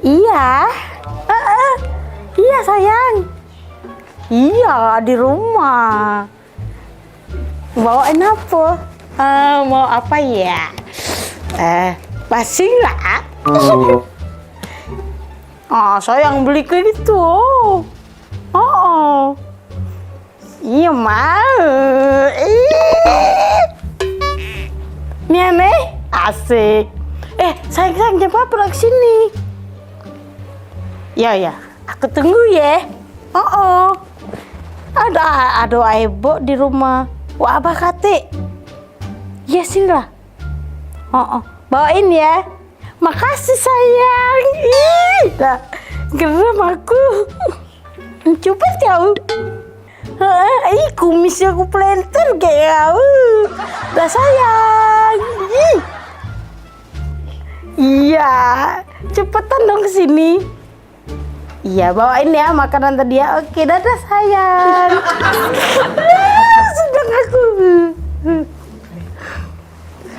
Iya. Iya sayang. Iya di rumah. Bawain apa? Mau apa ya? Pasing lah. Sayang beli kayak gitu. Iya mau. Ini aneh, asik. Sayang jangan apa ke sini. Ya, aku tunggu ya. Ada Aibo di rumah. Wah, abah kate. Ya sini lah. Bawain ya. Makasih sayang. Dah, geram aku. Cepet kau. Kumisnya aku planter kayak kau. Dah sayang. Iya, cepetan dong kesini. Iya, bawain ya makanan tadi ya. Oke, dadah sayang. Sedang aku.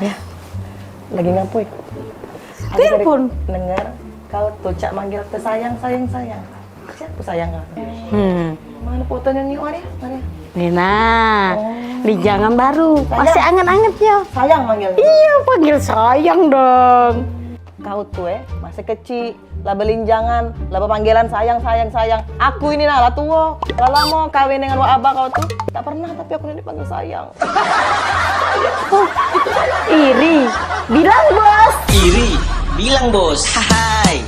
Ayah, lagi ngapain? Telepon. Dengar kau tuh cak manggil ke sayang. Siapa sayang kau? Mana fotonya nih Maria? Nina, di jangan baru. Masih anget-angetnya. Sayang manggil. Iya, panggil sayang dong. Kau tuh masih kecil, lah belinjangan, lah panggilan sayang. Aku ini lah tua, lah lama kawin dengan wak abah kau tuh. Tak pernah tapi aku ini dipanggil sayang. Iri, bilang bos. Iri, bilang bos. Hai.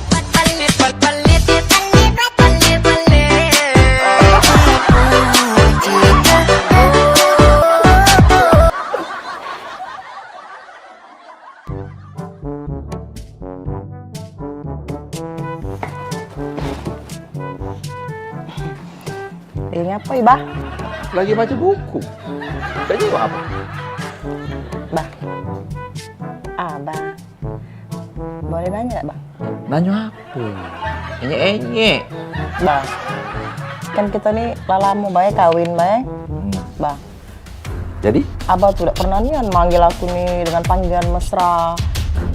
Ini apa ya, Bah? Lagi baca buku. Tadi apa? Bah. Abah. Boleh nanya, Bang? Nanya apa? Enye. Bah. Kan kita nih lalamu baik kawin baik. Bah. Jadi? Abah tuh tidak pernah nian manggil aku nih dengan panggilan mesra.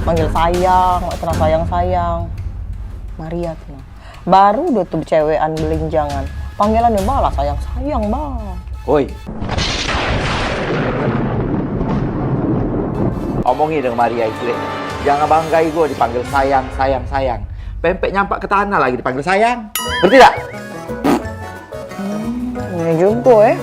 Manggil sayang, nggak pernah sayang. Maria tuh. Baru udah tuh cewekan belinjangan. Panggilannya malah sayang, Bang. Oi. Omongin dengan Maria itu deh. Jangan banggai gue dipanggil sayang. Pempek nyampak ke tanah lagi dipanggil sayang. Berarti tak? Ini juga